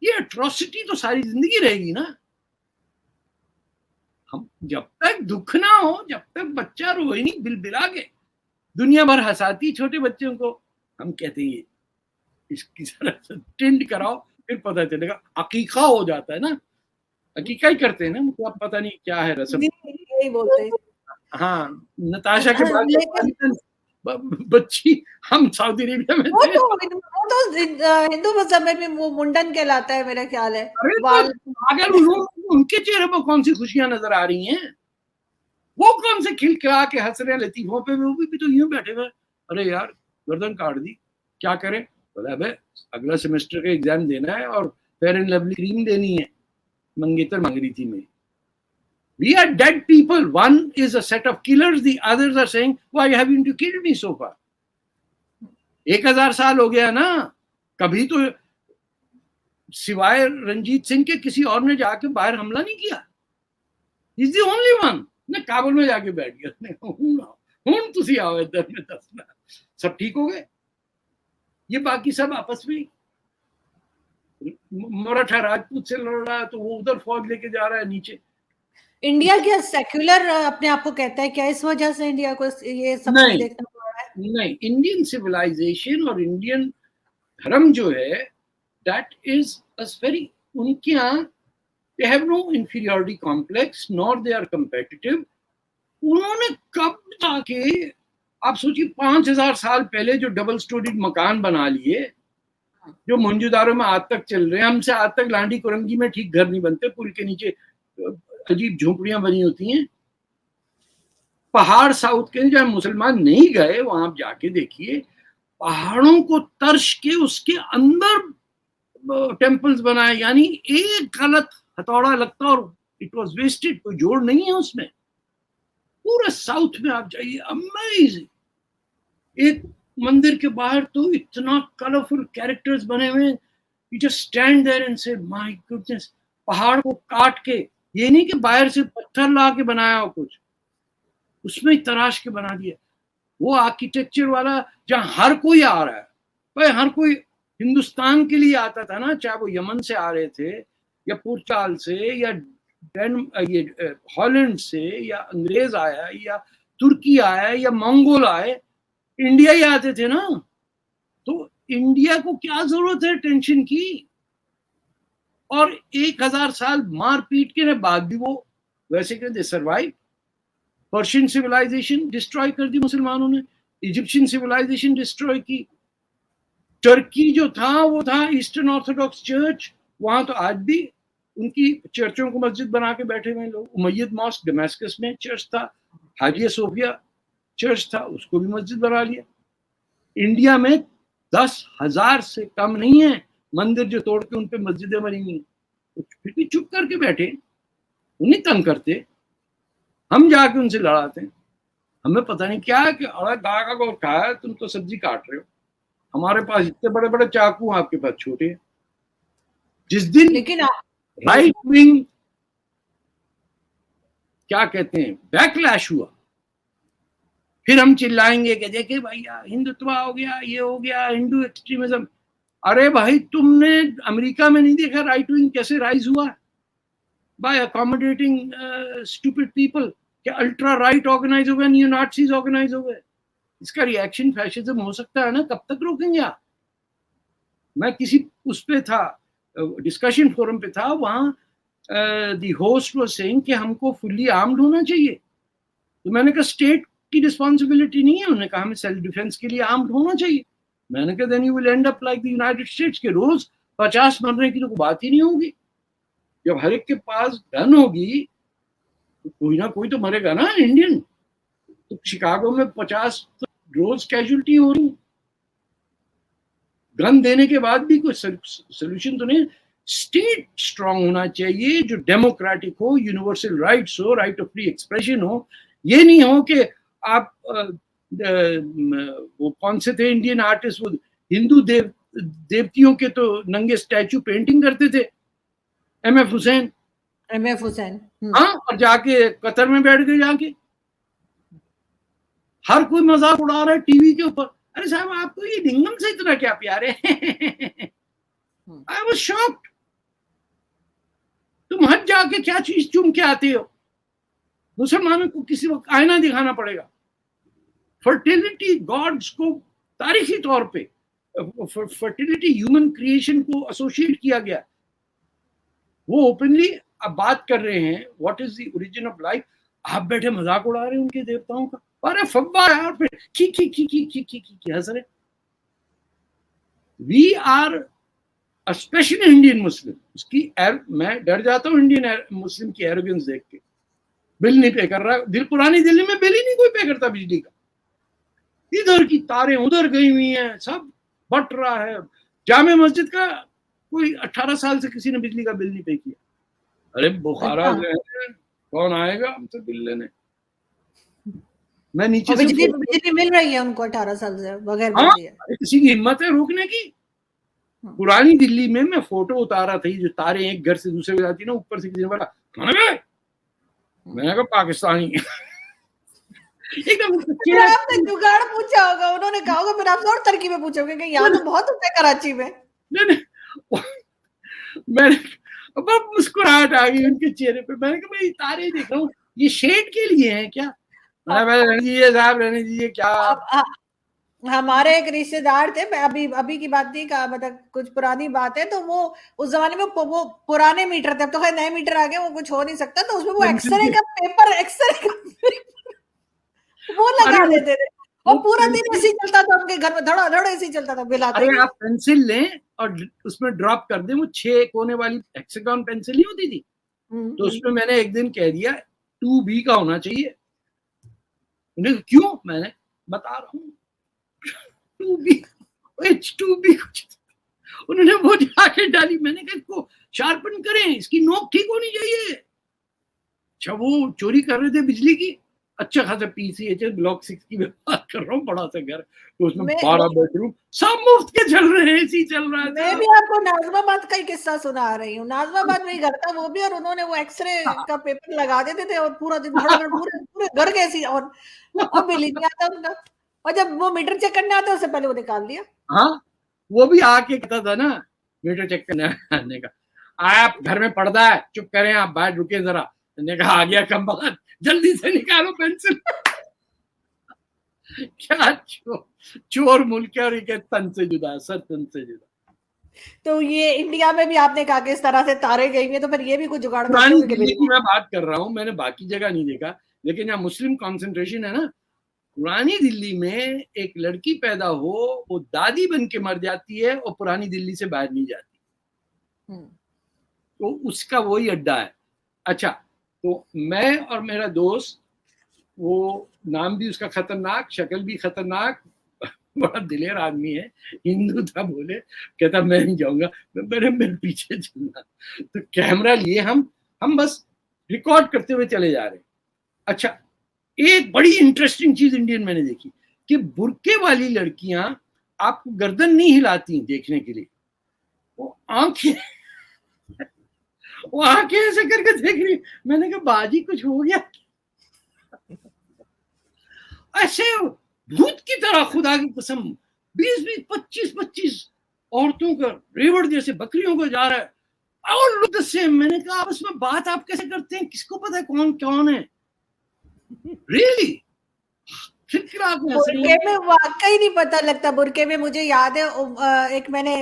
[SPEAKER 2] ये एट्रोसिटी तो सारी जिंदगी रहेगी ना। हम जब तक दुख ना हो, जब तक बच्चा रोए नहीं बिलबिला के, दुनिया भर हंसाती छोटे बच्चों को, हम कहते हैं इसकी तरह से टेंड कराओ, फिर पता चलेगा। अकीका हो जाता है ना, अकीका ही करते हैं ना, मुझे अब पता नहीं क्या है रस्म,
[SPEAKER 1] यही बोलते हैं।
[SPEAKER 2] हाँ, नताशा के बाद बच्ची, हम सऊदी अरेबिया में
[SPEAKER 1] वो तो हिंदू मजहब में भी वो मुंडन कहलाता है मेरा ख्याल है।
[SPEAKER 2] अगर उनके चेहरे पर कौन सी खुशियां नजर आ रही हैं, वो कौन से खिलखिला के हंस रहे हैं लतीफों पे, वो भी तो यूं बैठे हुए, अरे यार गर्दन काट दी, क्या करें? बोला अबे अगला सेमेस्टर का एग्जाम देना है और फेयर एंड लवली क्रीम देनी है, मंगेतर मांग रही थी मेरी। We are dead people. One is a set of killers. The others are saying, why haven't you killed me so far? 1000 साल हो गया ना, कभी तो सिवाय रंजीत सिंह के किसी और ने जाके बाहर हमला नहीं किया। He's the only one. ने काबुल में जाके बैठ गया, हूं तुसी आओ इधर में दसना, सब ठीक हो गए। ये बाकी सब आपस में मराठा राजपूत से लड़ रहा है तो वो उधर फौज लेके जा रहा है नीचे।
[SPEAKER 1] इंडिया क्या सेक्युलर अपने आप को कहता है क्या? इस वजह से इंडिया को ये सब कुछ
[SPEAKER 2] नहीं
[SPEAKER 1] देखना पड़ रहा है?
[SPEAKER 2] नहीं, इंडियन सिविलाइजेशन और इंडियन धर्म जो है दैट इज अ वेरी, उनके यहाँ they have no inferiority complex nor they are competitive. उन्होंने कब जाके, आप सोचिए 5000 साल पहले जो डबल स्टोरीड मकान बना लिए, जो मंजूदारों में आज तक चल रहे हैं। हमसे आज तक लांडी कुरंगी में ठीक घर नहीं बनते, पुल के नीचे अजीब झोपड़ियां बनी होती हैं। पहाड़ साउथ के जहाँ मुसलमान नहीं गए वहां आप जाके देखिए, पहाड़ों को तर्श के उसके अंदर टेम्पल्स बनाए, यानी एक गलत हथौड़ा लगता और इट वाज वेस्टेड, कोई जोड़ नहीं है उसमें। पूरे साउथ में आप जाइए, अमेजिंग। एक मंदिर के बाहर तो इतना कलरफुल कैरेक्टर्स बने हुए, you just stand there and say my goodness. पहाड़ को काट के, ये नहीं कि बाहर से पत्थर ला के बनाया हो कुछ, उसमें तराश के बना दिया। वो आर्किटेक्चर वाला जहां हर कोई आ रहा है, भाई हर कोई हिंदुस्तान के लिए आता था ना, चाहे वो यमन से आ रहे थे या पुर्तगाल से या ये हॉलैंड से या अंग्रेज आया या तुर्की आया या मंगोल आए, इंडिया ही आते थे ना। तो इंडिया को क्या जरूरत है टेंशन की? और 1000 साल मार पीट के बाद भी वो वैसे के they survive. Persian civilization destroy कर दी मुसलमानों ने, इजिप्शियन सिविलाइजेशन डिस्ट्रॉय की। टर्की जो था वो था ईस्टर्न ऑर्थोडॉक्स चर्च, वहां तो आज भी उनकी चर्चों को मस्जिद बना के बैठे हुए लोग। उमैयद मॉस्क दमास्कस में चर्च था, हाजिया सोफिया चर्च था, उसको भी मस्जिद बना लिया। इंडिया में 10,000 से कम नहीं है मंदिर जो तोड़ के उन पे मस्जिदें बनी हुई, फिर भी चुप करके बैठे, उन्हें तंग करते, हम जाके उनसे लड़ाते हैं। हमें पता नहीं क्या है कि अरे गाय का गोश्त खाया, तुम तो सब्जी काट रहे हो, हमारे पास इतने बड़े बड़े चाकू, आपके पास छोटे हैं। जिस दिन
[SPEAKER 1] लेकिन
[SPEAKER 2] राइट विंग क्या कहते हैं बैकलैश हुआ, फिर हम चिल्लाएंगे कि देखिए भैया हिंदुत्व हो गया, ये हो गया, हिंदू एक्सट्रीमिज्म। अरे भाई तुमने अमेरिका में नहीं देखा राइट विंग कैसे राइज हुआ? By accommodating stupid people. क्या अल्ट्रा राइट ऑर्गेनाइज हो गए, न्यू नाज़ीज ऑर्गेनाइज हो गए? इसका रिएक्शन फैशिज्म हो सकता है ना, कब तक रोकेंगे आप? मैं किसी उस पे था, डिस्कशन फोरम पे था, वहां द होस्ट वाज सेइंग कि हमको फुल्ली आर्म्ड होना चाहिए। तो मैंने कहा स्टेट की रिस्पॉन्सिबिलिटी नहीं है। उन्होंने कहा हमें सेल्फ डिफेंस के लिए आर्म्ड होना चाहिए। मैंने कहा then you will end up like the United States के रोज 50 मरने की तो बात ही नहीं होगी। जब हर एक के पास गन होगी तो कोई ना कोई तो मरेगा ना इंडियन। तो शिकागो में 50 तो रोज कैजुअलिटी हो रही, गन देने के बाद भी कोई सोल्यूशन तो नहीं। स्टेट स्ट्रांग होना चाहिए, जो डेमोक्रेटिक हो, यूनिवर्सल राइट्स हो, राइट ऑफ फ्री एक्सप्रेशन हो। ये नहीं हो कि आप वो कौन से थे इंडियन आर्टिस्ट, वो हिंदू देवतियों के तो नंगे स्टैचू पेंटिंग करते थे, MF हुसैन। हाँ, और जाके कतर में बैठ गए, जाके हर कोई मजाक उड़ा रहा है टीवी के ऊपर। अरे साहब आपको ये डिंगम से इतना क्या प्यार है? I was shocked. तुम हज जाके क्या चीज चूम के आते हो? मुसलमानों को किसी वक्त आईना दिखाना पड़ेगा। फर्टिलिटी गॉड्स को तारीखी तौर पे फर्टिलिटी ह्यूमन क्रिएशन को एसोसिएट किया गया। वो ओपनली अब बात कर रहे हैं what is the origin of life. आप बैठे मजाक उड़ा रहे हैं उनके देवताओं का। अरे फब्बा यार, फिर की हंस रहे। We are specially Indian Muslim, उसकी मैं डर जाता हूँ इंडियन मुस्लिम की एरोगेंस देख के। बिल नहीं पे कर रहा, पुरानी दिल्ली में बिल ही नहीं कोई पे करता बिजली का। इधर की तारें उधर गई हुई हैं, सब बट रहा है। जामे मस्जिद का कोई 18 साल से किसी ने बिजली का बिल नहीं पे किया। अरे बुखारा कौन आएगा हमसे बिल लेने? मैं नीचे से
[SPEAKER 1] बिजली मिल रही है उनको 18 साल से बगैर बिजली है।
[SPEAKER 2] किसी की हिम्मत है रोकने की? पुरानी दिल्ली में मैं फोटो उतारा था, जो तारे एक घर से दूसरे जाती ना, ऊपर से किसी ने बोला मैंने कहा पाकिस्तानी। एकदम
[SPEAKER 1] आपने जुगाड़ पूछा होगा, उन्होंने कहा होगा, फिर आप और तरकीबें पूछोगे कि यहाँ तो बहुत होता है कराची में।
[SPEAKER 2] मैंने अब मुस्कुराहट आ गई उनके चेहरे पे। मैंने कहा मैं तारे देख रहा हूँ, ये शेड के लिए हैं क्या? रहने दीजिए साहब, रहने दीजिए। क्या
[SPEAKER 1] हमारे एक रिश्तेदार थे, मैं अभी अभी की बात नहीं कहा, मतलब कुछ पुरानी बात है, तो वो उस जमाने में वो पुराने मीटर थे, अब तो खैर नए मीटर आ गए, वो कुछ हो नहीं सकता, तो उसमें वो
[SPEAKER 2] पेंसिल
[SPEAKER 1] एक्सरे
[SPEAKER 2] के,
[SPEAKER 1] का पेपर, एक्सरे का पेपर वो
[SPEAKER 2] अरे
[SPEAKER 1] लगा देते थे, और
[SPEAKER 2] वो
[SPEAKER 1] पूरा दिन
[SPEAKER 2] पेंसिल,
[SPEAKER 1] ऐसे ही चलता था उनके घर में, धड़ाधड़ ऐसे ही चलता था, बिलाते
[SPEAKER 2] अरे
[SPEAKER 1] नहीं।
[SPEAKER 2] आप पेंसिल लें और उसमें ड्रॉप कर दें, वो 6 कोने वाली हेक्सागोन पेंसिल नहीं होती थी, तो उसमें मैंने एक दिन कह दिया 2B का होना चाहिए। उन्हें क्यों? मैंने बता रहा हूँ 2B, H2B कुछ। उन्होंने वो जाके डाली। मैंने कहा इसको शार्पन करें, इसकी नोक ठीक होनी चाहिए। अच्छा, वो चोरी कर रहे थे बिजली की। अच्छा खासा PCH ब्लॉक 6 की मैं बात कर रहा हूँ, बड़ा सा घर, तो उसमें
[SPEAKER 1] मैं
[SPEAKER 2] 12 बेडरूम, सब मुफ्त के चल रहे हैं, एसी चल रहा है
[SPEAKER 1] मैं भी आपको नाजमाबाद का ही किस्सा सुना रही हूँ, नाजमाबाद में ही घर था वो भी, और उन्होंने वो एक्सरे का पेपर लगा देते थे, और पूरा दिन धड़ाधड़ पूरे पूरे घर के ऐसी, और बिल ही नहीं आता उनका, और जब वो मीटर चेक करने आता उससे पहले वो निकाल दिया।
[SPEAKER 2] हाँ, वो भी आके कहता था ना मीटर चेक करने आने का, आप घर में पर्दा है, चुप करें आप, बाहर रुके जरा। मैंने कहा आ गया कम वक्त, जल्दी से निकालो पेंसिल। क्या चोर मुल्क है, और ये तन से जुदा, सर तन से जुदा।
[SPEAKER 1] तो ये इंडिया में भी आपने कहा कि इस तरह से तारे गई हैं, तो फिर ये भी कुछ जुगाड़ करते
[SPEAKER 2] पुरानी
[SPEAKER 1] होंगे कि
[SPEAKER 2] दिल्ली की
[SPEAKER 1] बिल्कुल।
[SPEAKER 2] मैं बात कर रहा हूँ, मैंने बाकी जगह नहीं देखा, लेकिन यहाँ मुस्लिम कॉन्सेंट्रेशन है ना, पुरानी दिल्ली में एक लड़की पैदा हो, वो दादी बन के मर जाती है और पुरानी दिल्ली से बाहर नहीं जाती, तो उसका वही अड्डा है। अच्छा, तो मैं और मेरा दोस्त, वो नाम भी उसका खतरनाक, शक्ल भी खतरनाक, बड़ा दिलेर आदमी है, हिंदू था, बोले कहता मैं नहीं जाऊंगा, मेरे पीछे चलना। तो कैमरा लिए हम बस रिकॉर्ड करते हुए चले जा रहे हैं। अच्छा, एक बड़ी इंटरेस्टिंग चीज इंडियन मैंने देखी कि बुरके वाली लड़कियां आपको गर्दन नहीं हिलाती देखने के लिए, वो आंखें वो आंखें ऐसे करके देख रही। मैंने कहा बाजी कुछ हो गया, ऐसे भूत की तरह, खुदा की कसम, 20-20, 25-25 औरतों का रेवड़ जैसे बकरियों को जा रहा है, और लुक द सेम। मैंने कहा आपस में बात आप कैसे करते हैं, किसको पता है कौन कौन है? रियली फिर आप हंस रही
[SPEAKER 1] बुरके
[SPEAKER 2] हैं।
[SPEAKER 1] में वाकई नहीं पता लगता, बुरके में मुझे याद है, एक मैंने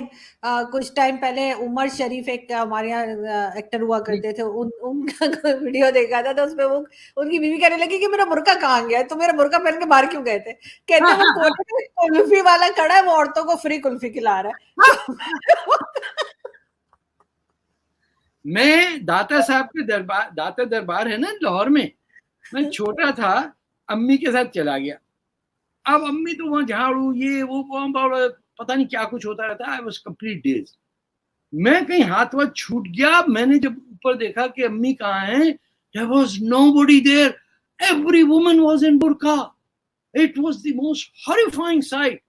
[SPEAKER 1] कुछ टाइम पहले उमर शरीफ एक हमारे यहाँ एक्टर हुआ करते थे, उनका वीडियो देखा था, तो उसमें वो उनकी बीवी कहने लगी कि मेरा बुरका कहाँ गया है, तो मेरा बुरका पहन के बाहर क्यों गए थे, कहते वो कोने में कुल्फी वाला खड़ा है, वो औरतों को फ्री कुल्फी खिला रहा है।
[SPEAKER 2] मैं दाता साहब के दरबार, दाता दरबार है ना लाहौर में, मैं छोटा था, अम्मी के साथ चला गया। अब अम्मी तो वहां झाड़ू ये वो पता नहीं क्या कुछ होता रहता है। I was complete days. मैं कहीं हाथ वाथ छूट गया, मैंने जब ऊपर देखा कि अम्मी कहाँ है, there was nobody there, every woman was in burqa. It was the most horrifying sight.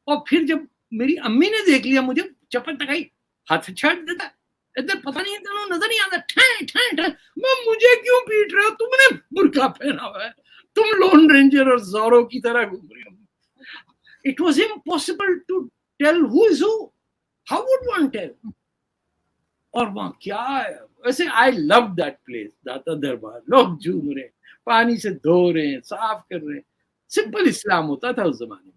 [SPEAKER 2] और फिर जब मेरी अम्मी ने देख लिया मुझे, चपट तकाई, हाथ छाट देता, इधर पता नहीं तेनों नजर नहीं आता, ठै ठै ठै। मैं मुझे क्यों पीट रहे हो, तुमने बुर्का पहना हुआ है, तुम लोन रेंजर और जोरो की तरह घूम रही हो। It was impossible to tell who is who, how would one tell? और वहां क्या है वैसे, आई लव दैट प्लेस, दाता दरबार। लोग झूम रहे हैं, पानी से धो रहे हैं, साफ कर रहे हैं, सिंपल इस्लाम होता था उस जमाने में।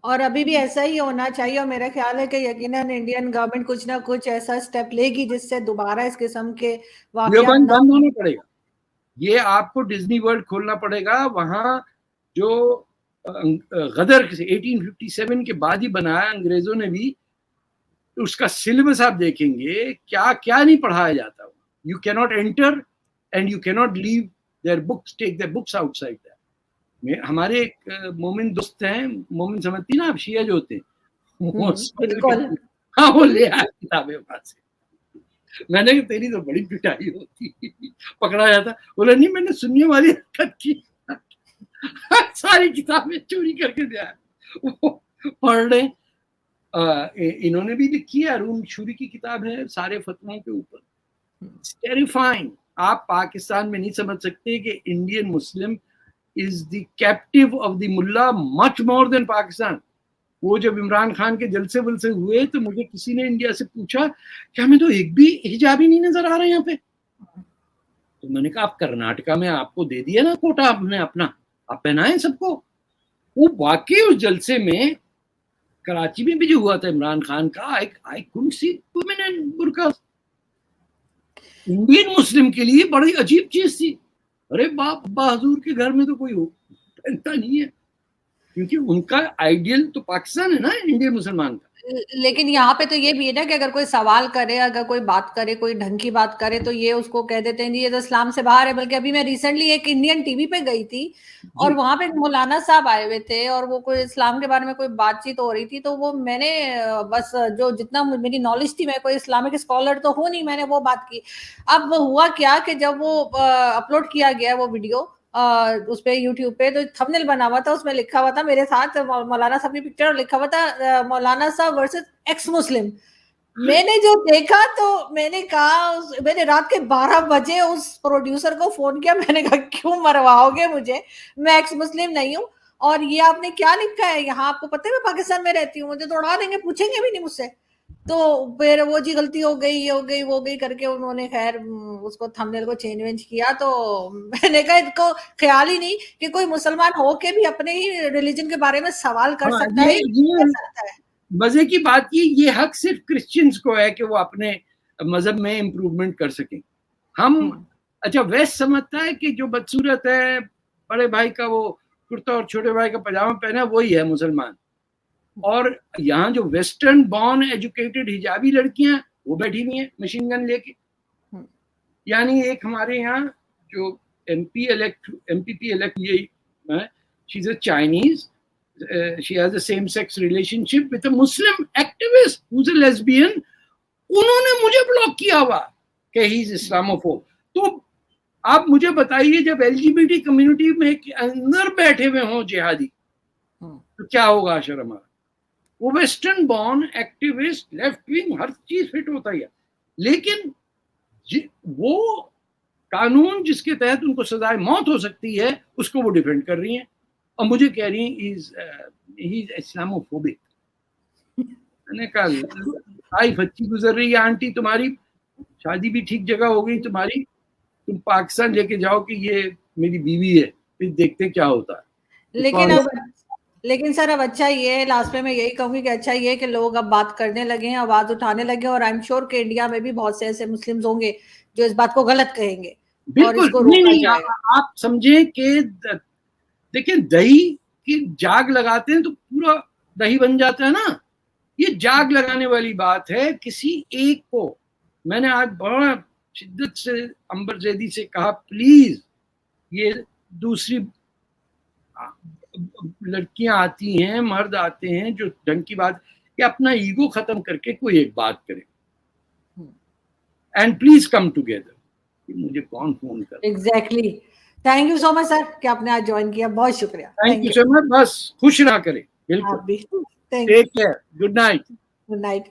[SPEAKER 1] और अभी भी ऐसा ही होना चाहिए, और मेरा ख्याल है कि यकीनन इंडियन गवर्नमेंट कुछ ना कुछ ऐसा स्टेप लेगी जिससे दोबारा इस किस्म के
[SPEAKER 2] ये
[SPEAKER 1] वाकयात
[SPEAKER 2] बंद
[SPEAKER 1] ना।
[SPEAKER 2] बंद होना पड़ेगा। ये आपको डिज्नी वर्ल्ड खोलना पड़ेगा। वहां जो गदर 1857 के बाद ही बनाया अंग्रेजों ने भी, उसका सिलेबस आप देखेंगे क्या क्या नहीं पढ़ाया जाता। You can not enter and you can not leave their books, take their books outside that. हमारे एक मोमिन दोस्त हैं, मोमिन समझती ना आप, शिया जो होते हैं, वो
[SPEAKER 1] बिल्कुल।
[SPEAKER 2] हाँ, वो ले आया किताबें वहां से। मैंने कहा तेरी तो बड़ी पिटाई होती, पकड़ा जाता। बोला नहीं, मैंने सुनने वाली हरकत की, सारी किताबें चोरी करके दिया, वो पढ़ रहे। इन्होंने भी लिखी है, अरुण शूरी की किताब है सारे फतवाओं के ऊपर। टेरिफाइंग। आप पाकिस्तान में नहीं समझ सकते कि Indian Muslim is the captive of the mullah much more than Pakistan. वो जब इमरान खान के जलसे वलसे हुए तो मुझे किसी ने इंडिया से पूछा कि हमें तो एक भी हिजाबी नहीं नजर आ रहा है यहाँ पे। तो मैंने कहा आप कर्नाटका में आपको दे दिया ना कोटा आपने अपना, आप पहनाएं सबको। वो वाकई उस जलसे में कराची में भी जो हुआ था इमरान खान का, I couldn't see women in burqa. Indian Muslim के लिए बड़ी अजीब चीज थी। अरे बाप बहादुर के घर में तो कोई पहनता नहीं है, क्योंकि उनका आइडियल तो पाकिस्तान है ना, इंडियन मुसलमान का।
[SPEAKER 1] लेकिन यहाँ पे तो ये भी है ना कि अगर कोई सवाल करे, अगर कोई बात करे, कोई ढंग की बात करे, तो ये उसको कह देते हैं जी ये तो इस्लाम से बाहर है। बल्कि अभी मैं रिसेंटली एक इंडियन टीवी पे गई थी और वहां पे मौलाना साहब आए हुए थे और वो कोई इस्लाम के बारे में कोई बातचीत हो रही थी। तो वो मैंने बस जो जितना मेरी नॉलेज थी, मैं कोई इस्लामिक स्कॉलर तो हूँ नहीं, मैंने वो बात की। अब हुआ क्या कि जब वो अपलोड किया गया वो वीडियो उस पे यूट्यूब पे, तो थंबनेल बना हुआ था, उसमें लिखा हुआ था मेरे साथ मौलाना साहब की पिक्चर और लिखा हुआ था मौलाना साहब वर्सेस एक्स मुस्लिम। मैंने जो देखा तो मैंने कहा, मैंने रात के 12 बजे उस प्रोड्यूसर को फोन किया, मैंने कहा क्यों मरवाओगे मुझे, मैं एक्स मुस्लिम नहीं हूँ और ये आपने क्या लिखा है यहाँ, आपको पता है मैं पाकिस्तान में रहती हूँ, मुझे तो उड़ा देंगे, पूछेंगे भी नहीं मुझसे। तो फिर वो जी गलती हो गई, ये हो गई, वो गई करके उन्होंने खैर उसको थंबनेल को चेंज वेंज किया। तो मैंने कहा इनको ख्याल ही नहीं कि कोई मुसलमान हो के भी अपने ही रिलीजन के बारे में सवाल कर सकता है, कर सकता है।
[SPEAKER 2] मजे की बात ये हक सिर्फ क्रिश्चियंस को है कि वो अपने मजहब में इम्प्रूवमेंट कर सकें। हम अच्छा वेस्ट समझता है कि जो बदसूरत है, बड़े भाई का वो कुर्ता और छोटे भाई का पजामा पहना वही है मुसलमान। और यहाँ जो वेस्टर्न बॉर्न एजुकेटेड हिजाबी लड़कियां वो बैठी हुई हैं मशीन गन लेके। यानी एक हमारे यहाँ जो MPP elect यही she is a Chinese, she has a same sex relationship with a Muslim activist who's a lesbian। उन्होंने मुझे ब्लॉक किया हुआ कि ही इज इस्लामोफोब। तो आप मुझे बताइए जब LGBT कम्युनिटी में अंदर बैठे हुए हों जिहादी तो क्या होगा अशर हमारा। वो western born activist left wing हर चीज फिट होता है, लेकिन वो कानून जिसके तहत उनको सजाए मौत हो सकती है उसको वो डिफेंड कर रही हैं और मुझे कह रही हैं ही इज इस्लामोफोबिक। मैंने कहा आई बच्ची गुजर रही है आंटी, तुम्हारी शादी भी ठीक जगह हो गई तुम्हारी, तुम पाकिस्तान लेके जाओ कि ये मेरी बीवी है, फिर देखते क्या होता है।
[SPEAKER 1] लेकिन सर अब अच्छा ये है, लास्ट में मैं यही कहूंगी कि अच्छा ये है कि लोग अब बात करने लगे हैं, आवाज उठाने लगे, और आई एम श्योर कि इंडिया में भी बहुत से ऐसे मुस्लिम्स होंगे जो इस बात को गलत कहेंगे। और इसको रोका जाएगा।
[SPEAKER 2] आप समझे कि देखिए दही की जाग लगाते हैं तो पूरा दही बन जाता है ना, ये जाग लगाने वाली बात है। किसी एक को मैंने आज बड़ा शिद्दत से अंबर जैदी से कहा प्लीज, ये दूसरी लड़कियां आती हैं, मर्द आते हैं जो ढंग की बात, कि अपना ईगो खत्म करके कोई एक बात करे एंड प्लीज कम टुगेदर। मुझे कौन फोन कर।
[SPEAKER 1] Exactly. Thank you so much sir कि आपने आज ज्वाइन किया, बहुत शुक्रिया।
[SPEAKER 2] Thank you so much. बस खुश रहा करें। बिल्कुल।
[SPEAKER 1] Take
[SPEAKER 2] care. Good night.
[SPEAKER 1] Good night.